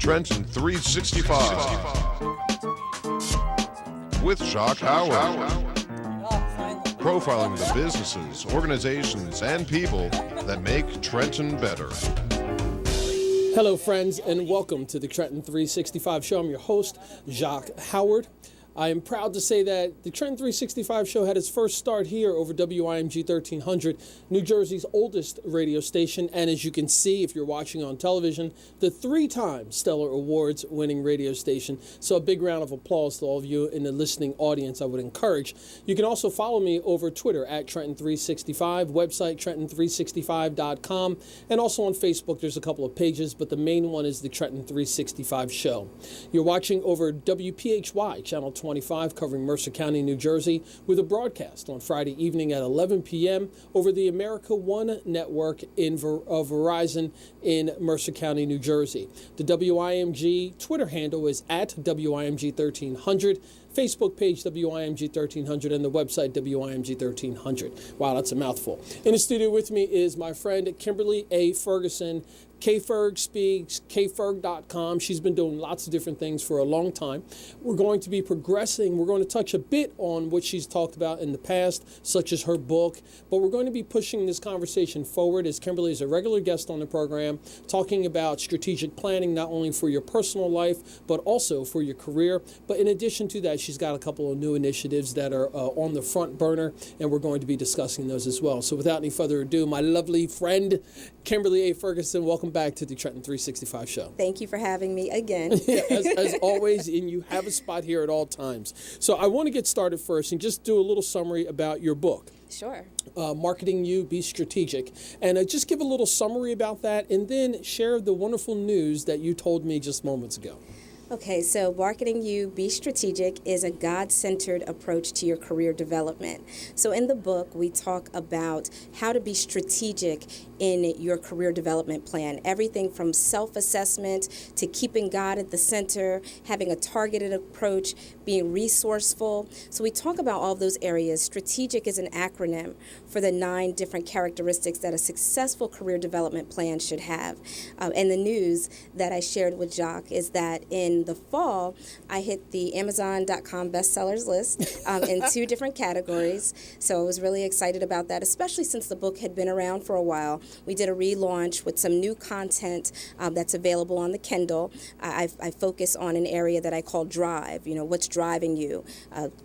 Trenton 365 with Jacque Howard. Profiling the businesses, organizations, and people that make Trenton better. Hello, friends, and welcome to the Trenton 365 Show. I'm your host, Jacque Howard. I am proud to say that the Trenton 365 Show had its first start here over WIMG 1300, New Jersey's oldest radio station, and as you can see if you're watching on television, the 3-time Stellar Awards winning radio station. So a big round of applause to all of you in the listening audience, I would encourage. You can also follow me over Twitter at Trenton365, website Trenton365.com, and also on Facebook there's a couple of pages, but the main one is the Trenton 365 Show. You're watching over WPHY, channel 25, covering Mercer County, New Jersey, with a broadcast on Friday evening at 11 p.m. over the America One network in Verizon in Mercer County, New Jersey. The WIMG Twitter handle is at WIMG 1300. Facebook page WIMG 1300 and the website WIMG 1300. Wow, that's a mouthful. In the studio with me is my friend Kimberly A. Ferguson. KFerg Speaks, kferg.com. She's been doing lots of different things for a long time. We're going to be progressing. We're going to touch a bit on what she's talked about in the past, such as her book, but we're going to be pushing this conversation forward as Kimberly is a regular guest on the program, talking about strategic planning, not only for your personal life, but also for your career. But in addition to that, she's got a couple of new initiatives that are on the front burner, and we're going to be discussing those as well. So without any further ado, my lovely friend, Kimberly A. Ferguson, welcome back to the Trenton 365 Show. Thank you for having me again. Yeah, as always, and you have a spot here at all times. So I want to get started first and just do a little summary about your book. Sure. Marketing You, Be Strategic. And just give a little summary about that and then share the wonderful news that you told me just moments ago. Okay, so Marketing You, Be Strategic is a God-centered approach to your career development. So in the book, we talk about how to be strategic in your career development plan. Everything from self-assessment to keeping God at the center, having a targeted approach, being resourceful. So we talk about all of those areas. Strategic is an acronym for the 9 different characteristics that a successful career development plan should have. And the news that I shared with Jacque is that in the fall, I hit the Amazon.com bestsellers list in 2 different categories. So I was really excited about that, especially since the book had been around for a while. We did a relaunch with some new content that's available on the Kindle. I focus on an area that I call drive, what's driving you,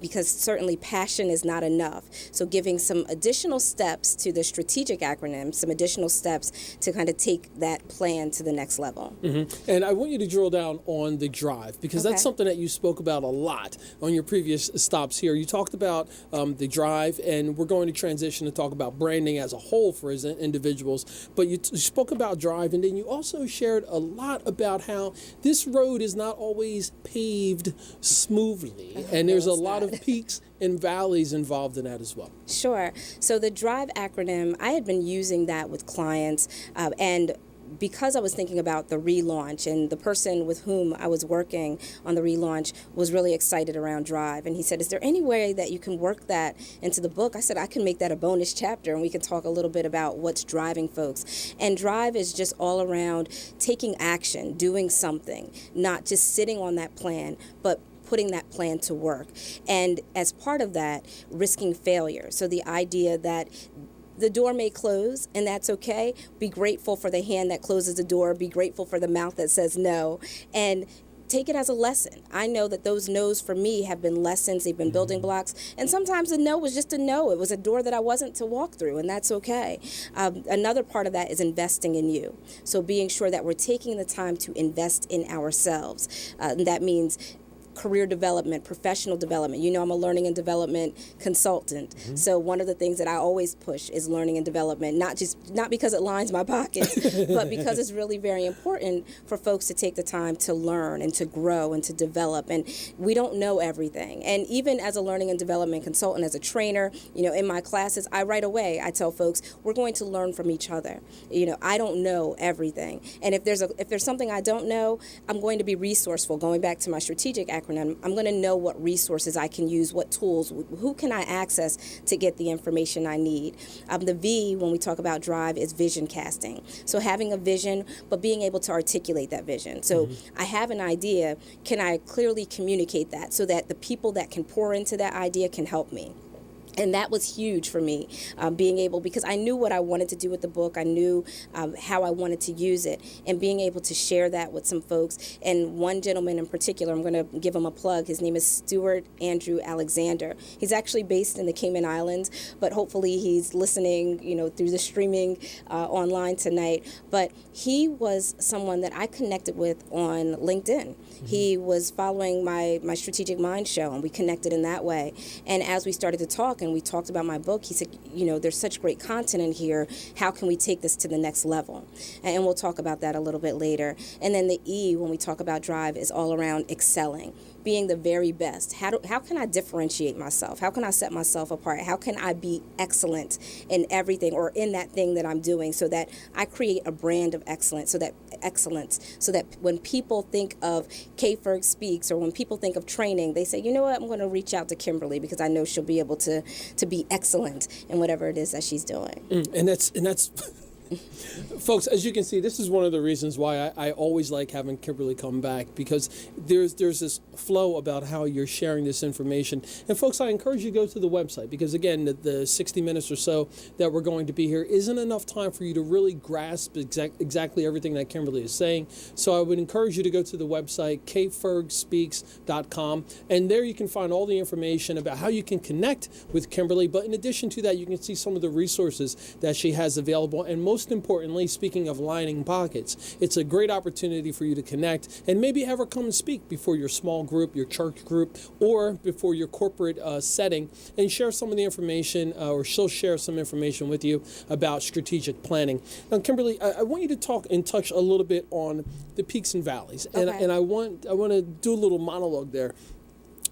because certainly passion is not enough. So giving some additional steps to the strategic acronym, some additional steps to kind of take that plan to the next level. Mm-hmm. And I want you to drill down on the drive, because that's something that you spoke about a lot on your previous stops here. You talked about the drive, and we're going to transition to talk about branding as a whole for as individuals. But you spoke about drive, and then you also shared a lot about how this road is not always paved smoothly, and there's a lot of peaks and valleys involved in that as well. Sure. So the drive acronym, I had been using that with clients, and because I was thinking about the relaunch, and the person with whom I was working on the relaunch was really excited around drive. And he said, is there any way that you can work that into the book? I said, I can make that a bonus chapter and we can talk a little bit about what's driving folks. And drive is just all around taking action, doing something, not just sitting on that plan, but putting that plan to work. And as part of that, risking failure. So the idea that the door may close, and that's okay. Be grateful for the hand that closes the door. Be grateful for the mouth that says no. And take it as a lesson. I know that those no's for me have been lessons. They've been building blocks. And sometimes a no was just a no. It was a door that I wasn't to walk through, and that's okay. Another part of that is investing in you. So being sure that we're taking the time to invest in ourselves. And that means career development, professional development. I'm a learning and development consultant. Mm-hmm. So one of the things that I always push is learning and development, not because it lines my pockets, but because it's really very important for folks to take the time to learn and to grow and to develop. And we don't know everything. And even as a learning and development consultant, as a trainer, in my classes, I tell folks, we're going to learn from each other. I don't know everything. And if there's something I don't know, I'm going to be resourceful. Going back to my strategic acronym, I'm going to know what resources I can use, what tools, who can I access to get the information I need. The V, when we talk about drive, is vision casting. So having a vision, but being able to articulate that vision. So I have an idea, can I clearly communicate that so that the people that can pour into that idea can help me? And that was huge for me, being able, because I knew what I wanted to do with the book. I knew how I wanted to use it, and being able to share that with some folks. And one gentleman in particular, I'm going to give him a plug. His name is Stuart Andrew Alexander. He's actually based in the Cayman Islands, but hopefully he's listening, through the streaming online tonight. But he was someone that I connected with on LinkedIn. He was following my Strategic Mind show, and we connected in that way. And as we started to talk, and we talked about my book, he said, there's such great content in here. How can we take this to the next level? And we'll talk about that a little bit later. And then the E, when we talk about drive, is all around excelling, being the very best. How can I differentiate myself? How can I set myself apart? How can I be excellent in everything or in that thing that I'm doing, so that I create a brand of excellence, so that when people think of R.E.A.C.H Speaks, or when people think of training, they say, you know what, I'm going to reach out to Kimberly because I know she'll be able to be excellent in whatever it is that she's doing. And that's folks, as you can see, this is one of the reasons why I always like having Kimberly come back, because there's this flow about how you're sharing this information. And folks, I encourage you to go to the website, because again, the 60 minutes or so that we're going to be here isn't enough time for you to really grasp exactly everything that Kimberly is saying. So I would encourage you to go to the website, kfergspeaks.com, and there you can find all the information about how you can connect with Kimberly. But in addition to that, you can see some of the resources that she has available. And most importantly, speaking of lining pockets, it's a great opportunity for you to connect and maybe have her come and speak before your small group, your church group, or before your corporate setting, and share some of the information, or she'll share some information with you about strategic planning. Now, Kimberly, I want you to talk and touch a little bit on the peaks and valleys, and I want to do a little monologue there.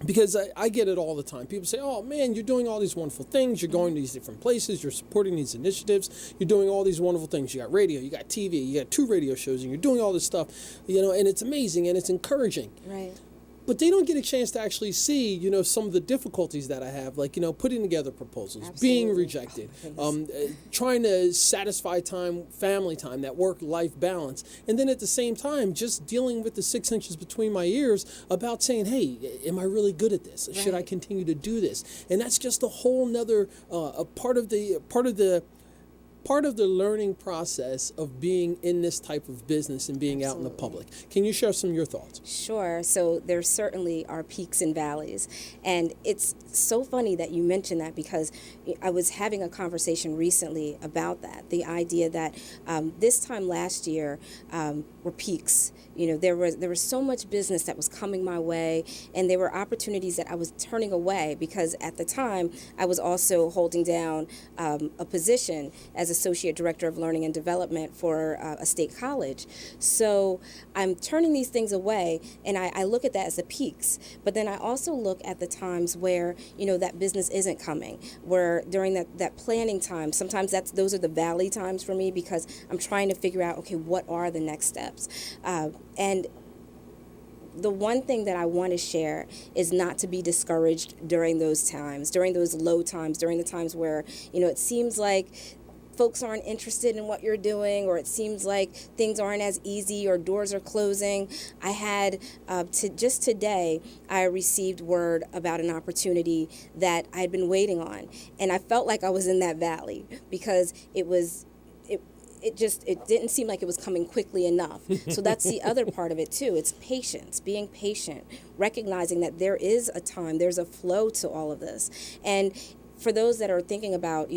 Because I get it all the time. People say, oh, man, you're doing all these wonderful things. You're going to these different places. You're supporting these initiatives. You're doing all these wonderful things. You got radio, you got TV, you got 2 radio shows, and you're doing all this stuff, and it's amazing and it's encouraging. Right. But they don't get a chance to actually see, some of the difficulties that I have, like, putting together proposals, Absolutely. being rejected, trying to satisfy family time, that work-life balance. And then at the same time, just dealing with the 6 inches between my ears about saying, hey, am I really good at this? Right. Should I continue to do this? And that's just a whole nother part of the learning process of being in this type of business and being Absolutely. Out in the public. Can you share some of your thoughts? Sure. So there certainly are peaks and valleys. And it's so funny that you mentioned that, because I was having a conversation recently about that. The idea that this time last year were peaks. There was so much business that was coming my way, and there were opportunities that I was turning away, because at the time I was also holding down a position as Associate Director of Learning and Development for a state college. So I'm turning these things away, and I look at that as the peaks. But then I also look at the times where, that business isn't coming, where during that planning time, sometimes those are the valley times for me, because I'm trying to figure out, okay, what are the next steps? And the one thing that I want to share is not to be discouraged during those times, during those low times, during the times where, it seems like folks aren't interested in what you're doing, or it seems like things aren't as easy, or doors are closing. I had, just today, I received word about an opportunity that I had been waiting on. And I felt like I was in that valley, because it didn't seem like it was coming quickly enough. So that's the other part of it too. It's patience, being patient, recognizing that there is a time, there's a flow to all of this. And for those that are thinking about,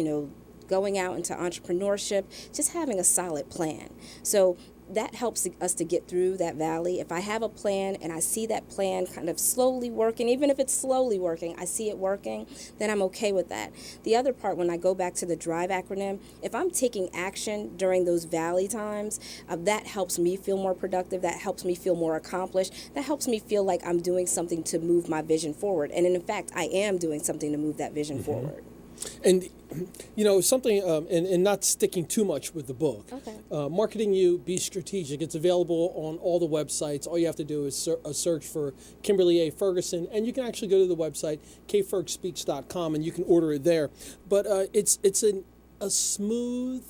going out into entrepreneurship, just having a solid plan. So that helps us to get through that valley. If I have a plan and I see that plan kind of slowly working, even if it's slowly working, I see it working, then I'm okay with that. The other part, when I go back to the DRIVE acronym, if I'm taking action during those valley times, that helps me feel more productive, that helps me feel more accomplished, that helps me feel like I'm doing something to move my vision forward. And in fact, I am doing something to move that vision forward. And, something, and not sticking too much with the book. Okay. Marketing You, Be Strategic. It's available on all the websites. All you have to do is search for Kimberly A. Ferguson, and you can actually go to the website, kfergspeaks.com, and you can order it there. But it's a smooth,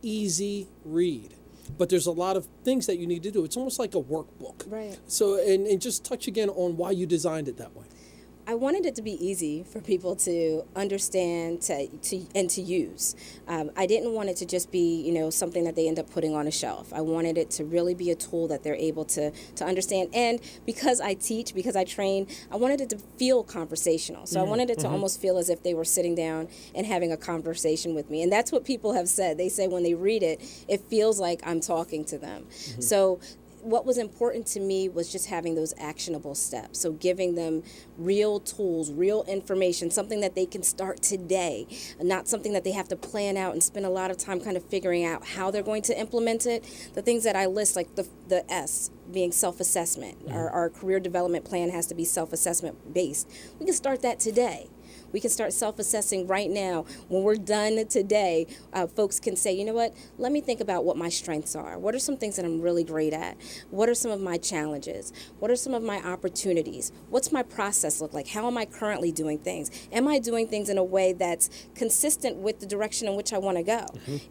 easy read. But there's a lot of things that you need to do. It's almost like a workbook. Right. So, and just touch again on why you designed it that way. I wanted it to be easy for people to understand and to use. I didn't want it to just be, something that they end up putting on a shelf. I wanted it to really be a tool that they're able to understand. And because I teach, because I train, I wanted it to feel conversational. So I wanted it to almost feel as if they were sitting down and having a conversation with me. And that's what people have said. They say when they read it, it feels like I'm talking to them. So what was important to me was just having those actionable steps. So giving them real tools, real information, something that they can start today, not something that they have to plan out and spend a lot of time kind of figuring out how they're going to implement it. The things that I list, like the S being self-assessment. Our career development plan has to be self-assessment based. We can start that today. We can start self-assessing right now. When we're done today, folks can say, you know what, let me think about what my strengths are. What are some things that I'm really great at? What are some of my challenges? What are some of my opportunities? What's my process look like? How am I currently doing things? Am I doing things in a way that's consistent with the direction in which I want to go?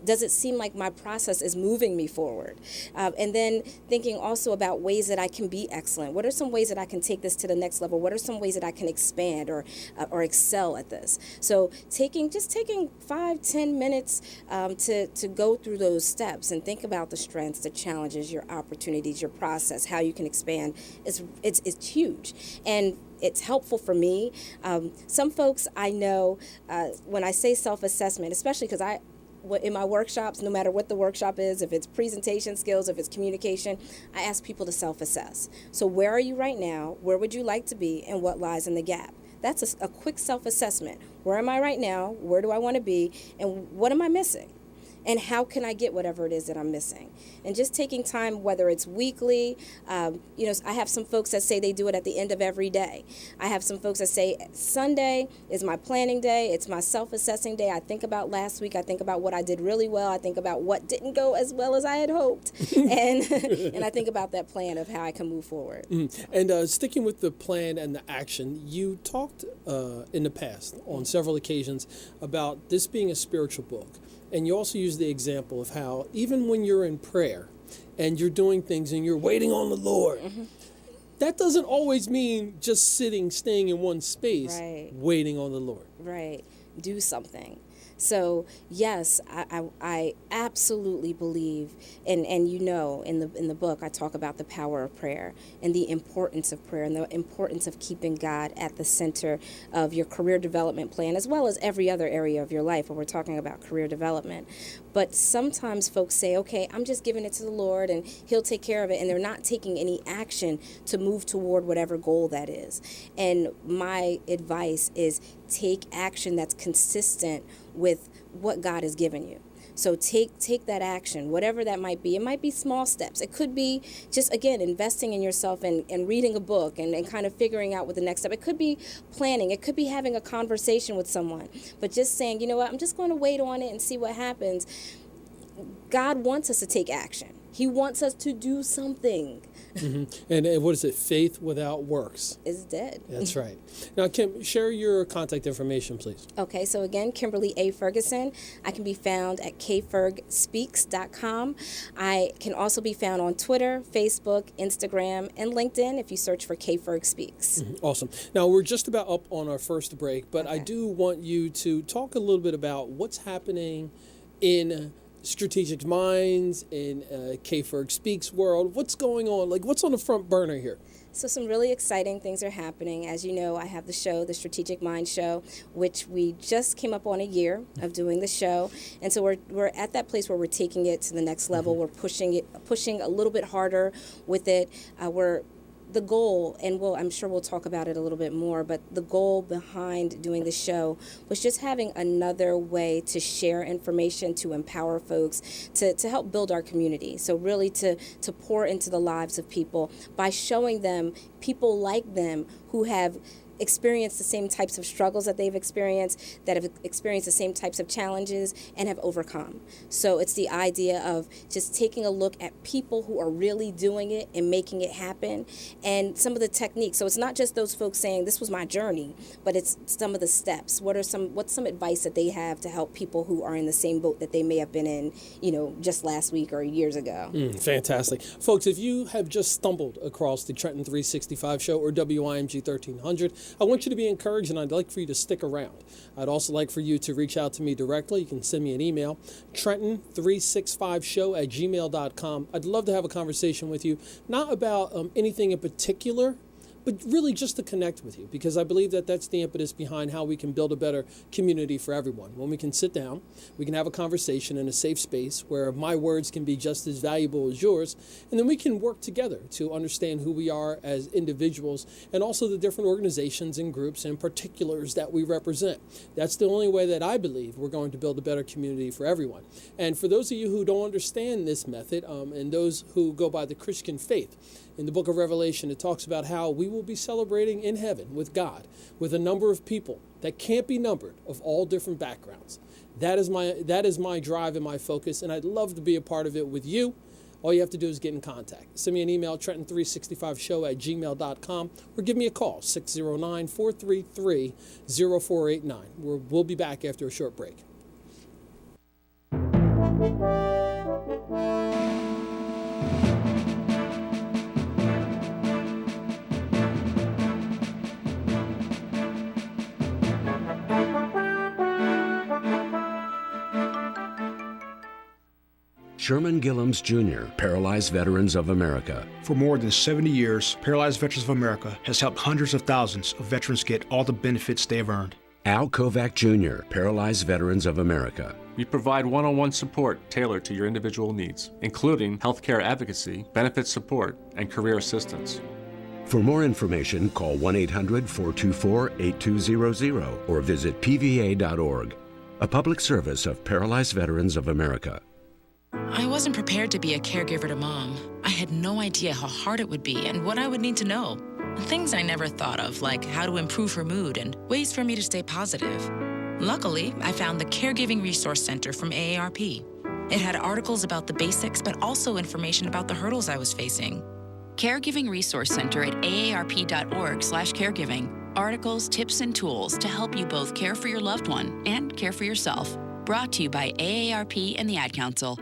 Does it seem like my process is moving me forward? And then thinking also about ways that I can be excellent. What are some ways that I can take this to the next level? What are some ways that I can expand or excel at this? So taking 5-10 minutes to go through those steps and think about the strengths, the challenges, your opportunities, your process, how you can expand, it's huge. And it's helpful for me. Some folks I know, when I say self-assessment, especially because in my workshops, no matter what the workshop is, if it's presentation skills, if it's communication, I ask people to self-assess. So where are you right now? Where would you like to be? And what lies in the gap? That's a quick self-assessment. Where am I right now? Where do I want to be? And what am I missing? And how can I get whatever it is that I'm missing? And just taking time, whether it's weekly, I have some folks that say they do it at the end of every day. I have some folks that say Sunday is my planning day. It's my self-assessing day. I think about last week. I think about what I did really well. I think about what didn't go as well as I had hoped. and I think about that plan of how I can move forward. And sticking with the plan and the action, you talked in the past on several occasions about this being a spiritual book. And you also use the example of how even when you're in prayer and you're doing things and you're waiting on the Lord, that doesn't always mean just staying in one space, right, waiting on the Lord. Right. Do something. So yes, I absolutely believe, and in the book I talk about the power of prayer and the importance of prayer and the importance of keeping God at the center of your career development plan, as well as every other area of your life when we're talking about career development. But sometimes folks say, okay, I'm just giving it to the Lord and He'll take care of it, and they're not taking any action to move toward whatever goal that is. And my advice is take action that's consistent with what God has given you. So take that action, whatever that might be. It might be small steps. It could be just, again, investing in yourself and reading a book and kind of figuring out what the next step. It could be planning. It could be having a conversation with someone. But just saying, you know what, I'm just going to wait on it and see what happens. God wants us to take action. He wants us to do something. And what is it? Faith without works is dead. That's right. Now, Kim, share your contact information, please. Okay, so again, Kimberly A. Ferguson. I can be found at kfergspeaks.com. I can also be found on Twitter, Facebook, Instagram, and LinkedIn if you search for Ferg Speaks. Awesome. Now, we're just about up on our first break, but Okay. I do want you to talk a little bit about what's happening in Strategic Minds, in Ferg Speaks world. What's going on? Like, what's on the front burner here? So some really exciting things are happening. As you know, I have the show, the Strategic Mind Show, which we just came up on a year of doing the show. And so we're at that place where we're taking it to the next level. We're pushing a little bit harder with it. The goal, and I'm sure we'll talk about it a little bit more, but the goal behind doing the show was just having another way to share information, to empower folks, to help build our community. So really to pour into the lives of people by showing them people like them who have experienced the same types of struggles that they've experienced, that have experienced the same types of challenges and have overcome. So it's the idea of just taking a look at people who are really doing it and making it happen, and some of the techniques. So it's not just those folks saying this was my journey, but it's some of the steps. What's some advice that they have to help people who are in the same boat that they may have been in, just last week or years ago. Fantastic. Folks, if you have just stumbled across the Trenton 365 show or WIMG 1300, I want you to be encouraged, and I'd like for you to stick around. I'd also like for you to reach out to me directly. You can send me an email, trenton365show@gmail.com. I'd love to have a conversation with you, not about anything in particular, but really just to connect with you, because I believe that that's the impetus behind how we can build a better community for everyone. When we can sit down, we can have a conversation in a safe space where my words can be just as valuable as yours, and then we can work together to understand who we are as individuals and also the different organizations and groups and particulars that we represent. That's the only way that I believe we're going to build a better community for everyone. And for those of you who don't understand this method, and those who go by the Christian faith, in the book of Revelation, it talks about how we will be celebrating in heaven with God, with a number of people that can't be numbered, of all different backgrounds. That is my drive and my focus, and I'd love to be a part of it with you. All you have to do is get in contact. Send me an email, trenton365show@gmail.com, or give me a call, 609-433-0489. We'll be back after a short break. Sherman Gillums Jr., Paralyzed Veterans of America. For more than 70 years, Paralyzed Veterans of America has helped hundreds of thousands of veterans get all the benefits they have earned. Al Kovac Jr., Paralyzed Veterans of America. We provide one-on-one support tailored to your individual needs, including healthcare advocacy, benefit support, and career assistance. For more information, call 1-800-424-8200 or visit pva.org. A public service of Paralyzed Veterans of America. I wasn't prepared to be a caregiver to Mom. I had no idea how hard it would be and what I would need to know. Things I never thought of, like how to improve her mood and ways for me to stay positive. Luckily, I found the Caregiving Resource Center from AARP. It had articles about the basics, but also information about the hurdles I was facing. Caregiving Resource Center at aarp.org/caregiving. Articles, tips, and tools to help you both care for your loved one and care for yourself. Brought to you by AARP and the Ad Council.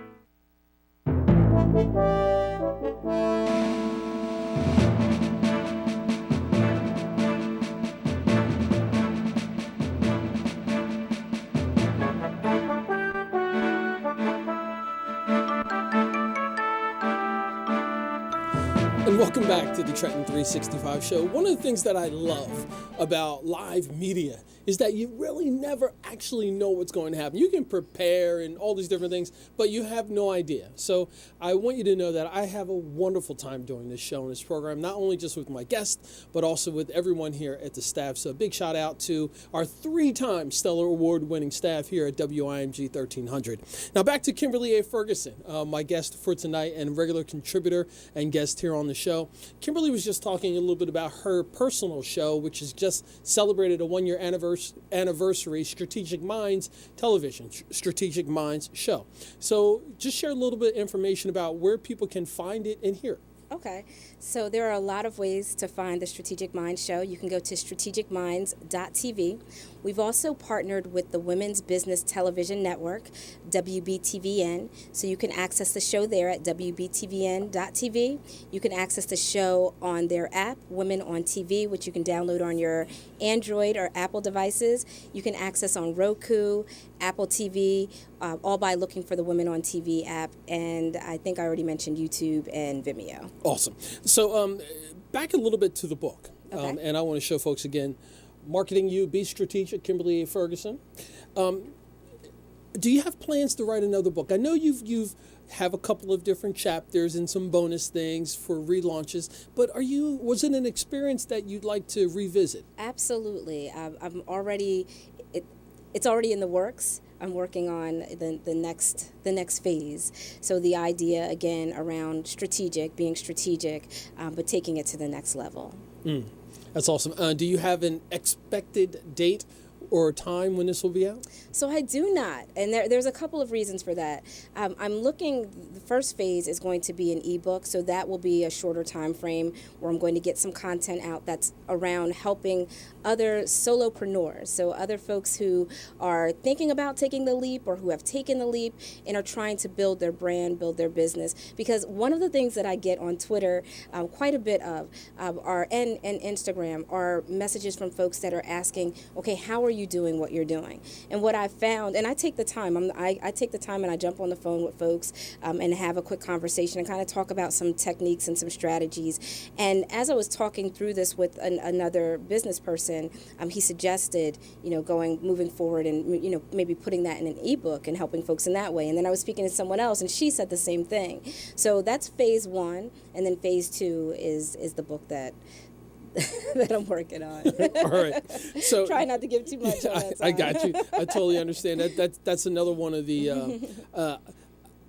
And welcome back to the Trenton 365 show. One of the things that I love about live media is that you really never actually know what's going to happen. You can prepare and all these different things, but you have no idea. So I want you to know that I have a wonderful time doing this show and this program, not only just with my guests, but also with everyone here at the staff. So a big shout out to our 3-time Stellar Award-winning staff here at WIMG 1300. Now back to Kimberly A. Ferguson, my guest for tonight and regular contributor and guest here on the show. Kimberly was just talking a little bit about her personal show, which has just celebrated a 1-year anniversary, Strategic Minds television, Strategic Minds show. So just share a little bit of information about where people can find it and hear it. Okay, so there are a lot of ways to find the Strategic Minds show. You can go to strategicminds.tv. We've also partnered with the Women's Business Television Network, WBTVN, so you can access the show there at WBTVN.tv. You can access the show on their app, Women on TV, which you can download on your Android or Apple devices. You can access on Roku, Apple TV, all by looking for the Women on TV app, and I think I already mentioned YouTube and Vimeo. Awesome. So back a little bit to the book, Okay. and I want to show folks again, Marketing You, Be Strategic, Kimberly A. Ferguson. Do you have plans to write another book? I know you've have a couple of different chapters and some bonus things for relaunches, but was it an experience that you'd like to revisit? Absolutely. It's already in the works. I'm working on the next phase. So the idea again around being strategic, but taking it to the next level. That's awesome. Do you have an expected date or time when this will be out? So I do not, and there's a couple of reasons for that. I'm looking, the first phase is going to be an ebook, so that will be a shorter time frame where I'm going to get some content out that's around helping other solopreneurs, so other folks who are thinking about taking the leap or who have taken the leap and are trying to build their brand, build their business. Because one of the things that I get on Twitter quite a bit of and Instagram are messages from folks that are asking, okay, how are you doing what you're doing? And what I found, and I take the time, I take the time and I jump on the phone with folks and have a quick conversation and kind of talk about some techniques and some strategies. And as I was talking through this with another business person, he suggested, moving forward and, maybe putting that in an ebook and helping folks in that way. And then I was speaking to someone else and she said the same thing. So that's phase one. And then phase two is the book that I'm working on. All right. So try not to give too much on that. I got you. I totally understand. That's another one of the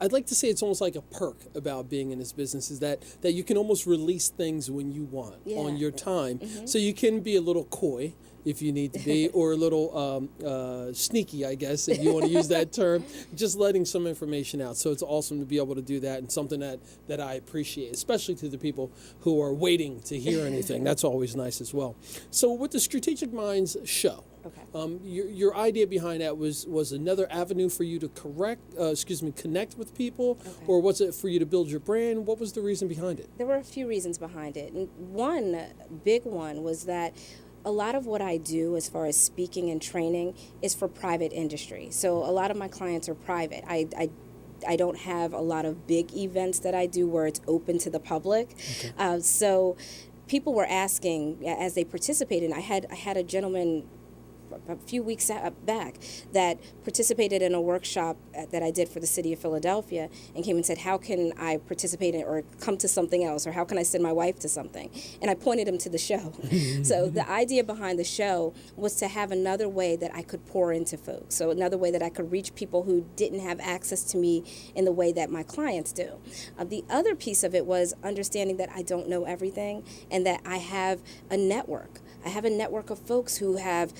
I'd like to say it's almost like a perk about being in this business is that you can almost release things when you want on your time. So you can be a little coy if you need to be, or a little sneaky, I guess, if you want to use that term, just letting some information out. So it's awesome to be able to do that, and something that I appreciate, especially to the people who are waiting to hear anything. That's always nice as well. So with the Strategic Minds show, your idea behind that was another avenue for you to connect with people, or was it for you to build your brand? What was the reason behind it? There were a few reasons behind it. And one big one was that a lot of what I do as far as speaking and training is for private industry. So a lot of my clients are private. I don't have a lot of big events that I do where it's open to the public. So people were asking as they participated. I had a gentleman a few weeks back that participated in a workshop that I did for the city of Philadelphia and came and said, how can I participate in or come to something else, or how can I send my wife to something? And I pointed him to the show. So the idea behind the show was to have another way that I could pour into folks, so another way that I could reach people who didn't have access to me in the way that my clients do. The other piece of it was understanding that I don't know everything and that I have a network. I have a network of folks who have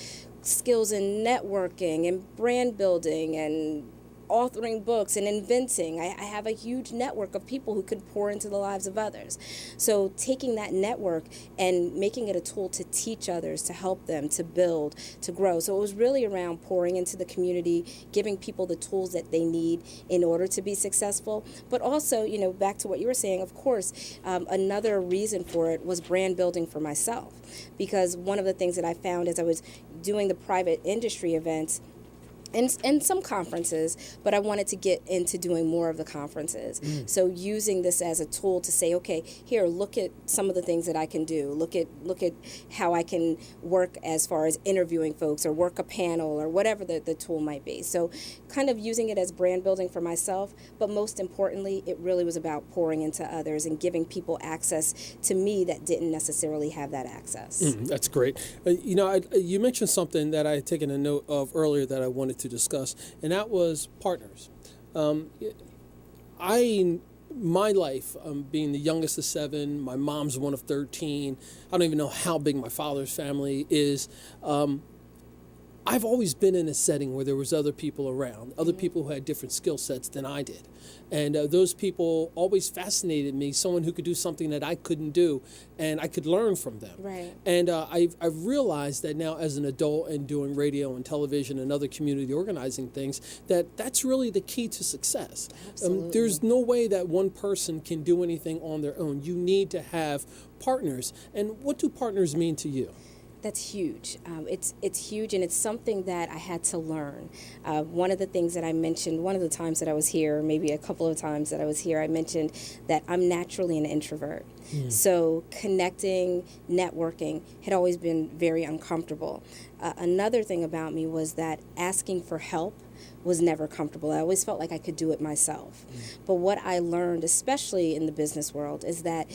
skills in networking and brand building and authoring books and inventing. I have a huge network of people who could pour into the lives of others. So taking that network and making it a tool to teach others, to help them, to build, to grow. So it was really around pouring into the community, giving people the tools that they need in order to be successful. But also, back to what you were saying, of course, another reason for it was brand building for myself. Because one of the things that I found as I was doing the private industry events, and some conferences, but I wanted to get into doing more of the conferences. So using this as a tool to say, okay, here, look at some of the things that I can do. Look at how I can work as far as interviewing folks or work a panel or whatever the tool might be. So kind of using it as brand building for myself, but most importantly, it really was about pouring into others and giving people access to me that didn't necessarily have that access. That's great. You mentioned something that I had taken a note of earlier that I wanted to discuss, and that was partners. My life, being the youngest of 7, my mom's one of 13. I don't even know how big my father's family is. I've always been in a setting where there was other people around, other people who had different skill sets than I did. And those people always fascinated me, someone who could do something that I couldn't do, and I could learn from them. Right. And I've realized that now as an adult and doing radio and television and other community organizing things, that's really the key to success. There's no way that one person can do anything on their own. You need to have partners. And what do partners mean to you? That's huge. It's huge, and it's something that I had to learn. One of the things that I mentioned, one of the times that I was here, maybe a couple of times that I was here, I mentioned that I'm naturally an introvert. So connecting, networking had always been very uncomfortable. Another thing about me was that asking for help was never comfortable. I always felt like I could do it myself. But what I learned, especially in the business world, is that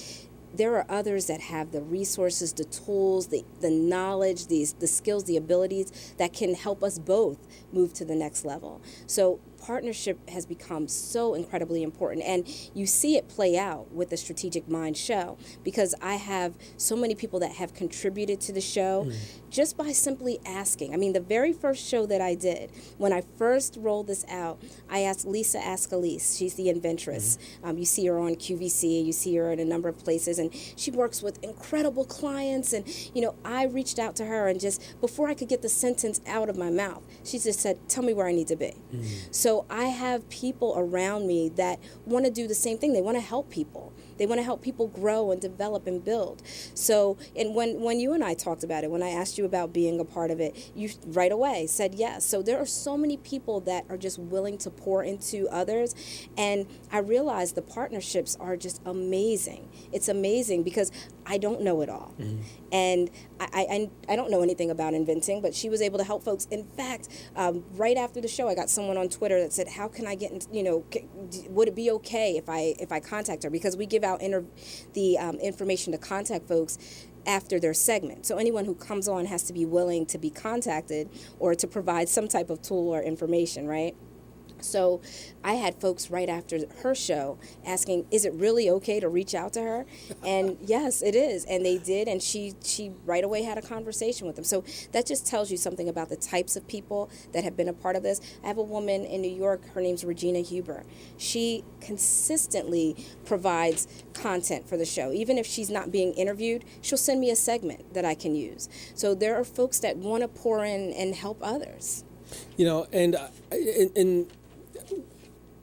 there are others that have the resources, the tools, the knowledge, the skills, the abilities that can help us both move to the next level. So partnership has become so incredibly important. And you see it play out with the Strategic Mind show, because I have so many people that have contributed to the show just by simply asking. I mean, the very first show that I did, when I first rolled this out, I asked Lisa Ask Elise. She's the inventress. You see her on QVC, you see her in a number of places, and she works with incredible clients. And, I reached out to her, and just before I could get the sentence out of my mouth, she just said, tell me where I need to be. So I have people around me that want to do the same thing. They want to help people. They want to help people grow and develop and build. So, and when you and I talked about it, when I asked you about being a part of it, you right away said yes. So there are so many people that are just willing to pour into others. And I realized the partnerships are just amazing. It's amazing because I don't know it all. And I don't know anything about inventing, but she was able to help folks. In fact, right after the show, I got someone on Twitter that said, how can I get, would it be okay if I contact her? Because we give out the information to contact folks after their segment. So anyone who comes on has to be willing to be contacted or to provide some type of tool or information, right? So I had folks right after her show asking, is it really okay to reach out to her? And yes, it is. And they did. And she right away had a conversation with them. So that just tells you something about the types of people that have been a part of this. I have a woman in New York. Her name's Regina Huber. She consistently provides content for the show. Even if she's not being interviewed, she'll send me a segment that I can use. So there are folks that want to pour in and help others. And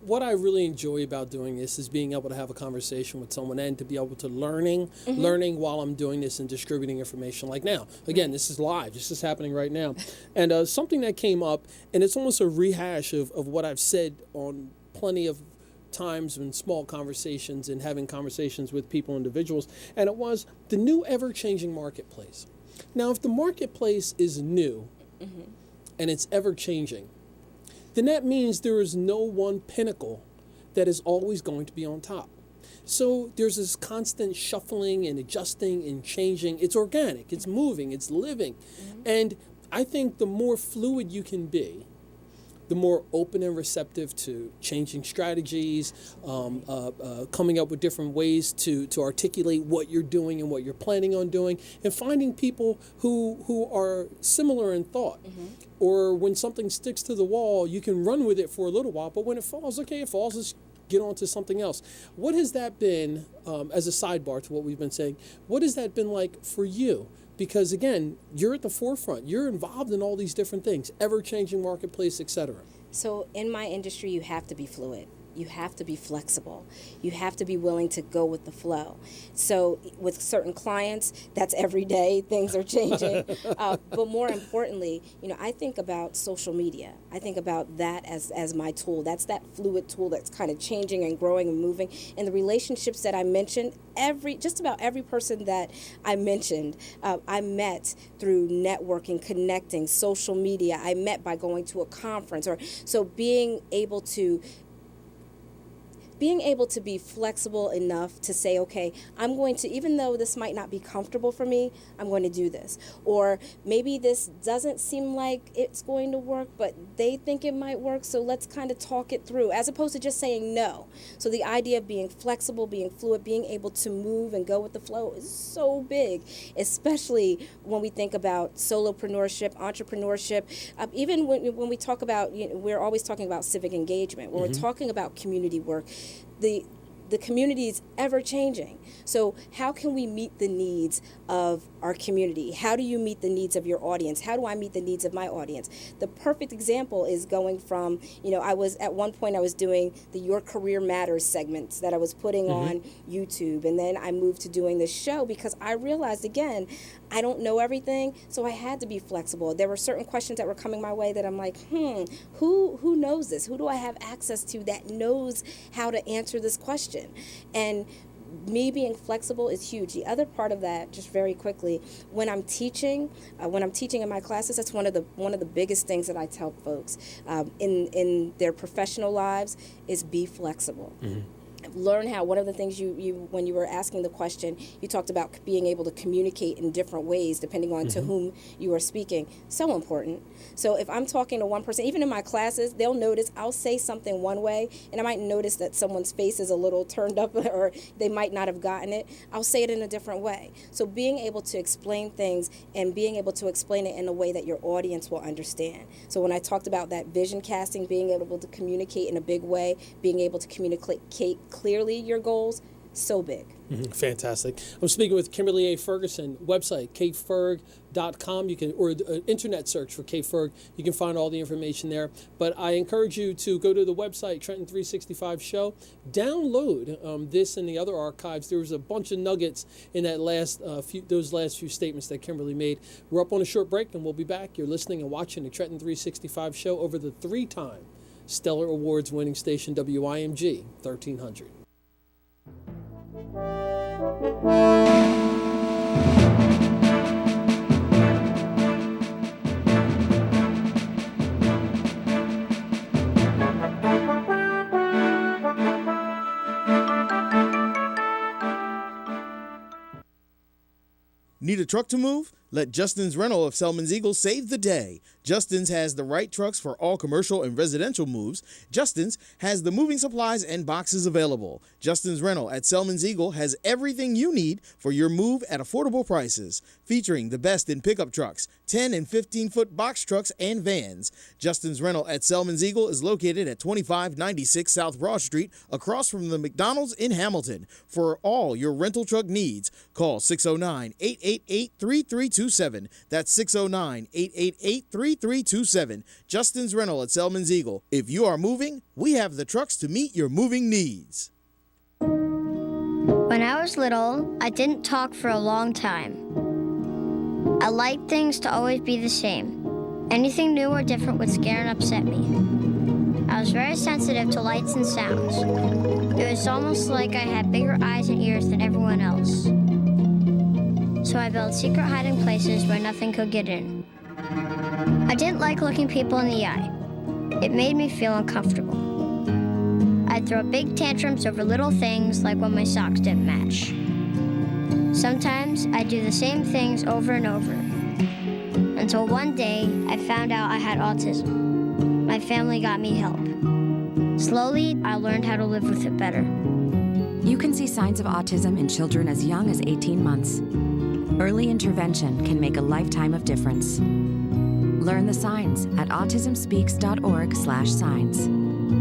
what I really enjoy about doing this is being able to have a conversation with someone and to be able to learning while I'm doing this and distributing information like now. Again, this is live. This is happening right now. And something that came up, and it's almost a rehash of what I've said on plenty of times in small conversations and having conversations with people, individuals, and it was the new ever-changing marketplace. Now, if the marketplace is new and it's ever-changing, then that means there is no one pinnacle that is always going to be on top. So there's this constant shuffling and adjusting and changing. It's organic, it's moving, it's living. And I think the more fluid you can be, the more open and receptive to changing strategies, coming up with different ways to articulate what you're doing and what you're planning on doing, and finding people who are similar in thought. Or when something sticks to the wall, you can run with it for a little while, but when it falls, okay, it falls, let's get on to something else. What has that been, as a sidebar to what we've been saying, what has that been like for you? Because again, you're at the forefront. You're involved in all these different things, ever-changing marketplace, etc. So in my industry, you have to be fluid. You have to be flexible. You have to be willing to go with the flow. So with certain clients, that's every day. Things are changing. But more importantly, I think about social media. I think about that as my tool. That's that fluid tool that's kind of changing and growing and moving. And the relationships that I mentioned, just about every person that I mentioned, I met through networking, connecting, social media. I met by going to a conference. So being able to be flexible enough to say, okay, I'm going to, even though this might not be comfortable for me, I'm going to do this. Or maybe this doesn't seem like it's going to work, but they think it might work, so let's kind of talk it through, as opposed to just saying no. So the idea of being flexible, being fluid, being able to move and go with the flow is so big, especially when we think about solopreneurship, entrepreneurship. Even when we talk about, we're always talking about civic engagement. When we're talking about community work, the community is ever changing. So how can we meet the needs of our community? How do you meet the needs of your audience? How do I meet the needs of my audience? The perfect example is going from, at one point I was doing the Your Career Matters segments that I was putting on YouTube. And then I moved to doing this show because I realized, again, I don't know everything, so I had to be flexible. There were certain questions that were coming my way that I'm like, who knows this? Who do I have access to that knows how to answer this question? And me being flexible is huge. The other part of that, just very quickly, when I'm teaching in my classes, that's one of the biggest things that I tell folks in their professional lives is be flexible. learn how, one of the things you when you were asking the question, you talked about being able to communicate in different ways depending on to whom you are speaking. So important. So if I'm talking to one person, even in my classes, they'll notice I'll say something one way, and I might notice that someone's face is a little turned up or they might not have gotten it. I'll say it in a different way. So being able to explain things and being able to explain it in a way that your audience will understand. So when I talked about that vision casting, being able to communicate in a big way, being able to communicate clearly your goals, so big. Fantastic. I'm speaking with Kimberly A. Ferguson. Website, kferg.com. You can, or internet search for KFerg. You can find all the information there. But I encourage you to go to the website, Trenton 365 Show. Download this and the other archives. There was a bunch of nuggets in that those last few statements that Kimberly made. We're up on a short break, and we'll be back. You're listening and watching the Trenton 365 Show over the 3-time Stellar Awards winning station WIMG 1300. Need a truck to move? Let Justin's Rental of Selman's Eagle save the day. Justin's has the right trucks for all commercial and residential moves. Justin's has the moving supplies and boxes available. Justin's Rental at Selman's Eagle has everything you need for your move at affordable prices. Featuring the best in pickup trucks, 10 and 15-foot box trucks, and vans. Justin's Rental at Selman's Eagle is located at 2596 South Broad Street, across from the McDonald's in Hamilton. For all your rental truck needs, call 609-888-3327. That's 609-888-3327. Justin's Rental at Selman's Eagle. If you are moving, we have the trucks to meet your moving needs. When I was little, I didn't talk for a long time. I liked things to always be the same. Anything new or different would scare and upset me. I was very sensitive to lights and sounds. It was almost like I had bigger eyes and ears than everyone else. So I built secret hiding places where nothing could get in. I didn't like looking people in the eye. It made me feel uncomfortable. I'd throw big tantrums over little things like when my socks didn't match. Sometimes I'd do the same things over and over. Until one day, I found out I had autism. My family got me help. Slowly, I learned how to live with it better. You can see signs of autism in children as young as 18 months. Early intervention can make a lifetime of difference. Learn the signs at autismspeaks.org/signs.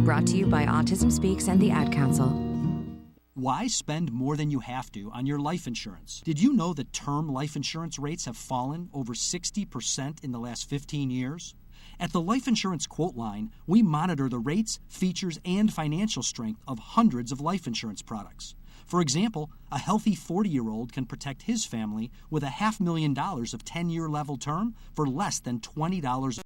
Brought to you by Autism Speaks and the Ad Council. Why spend more than you have to on your life insurance? Did you know that term life insurance rates have fallen over 60% in the last 15 years? At the Life Insurance Quote Line, we monitor the rates, features, and financial strength of hundreds of life insurance products. For example, a healthy 40-year-old can protect his family with $500,000 of 10-year level term for less than $20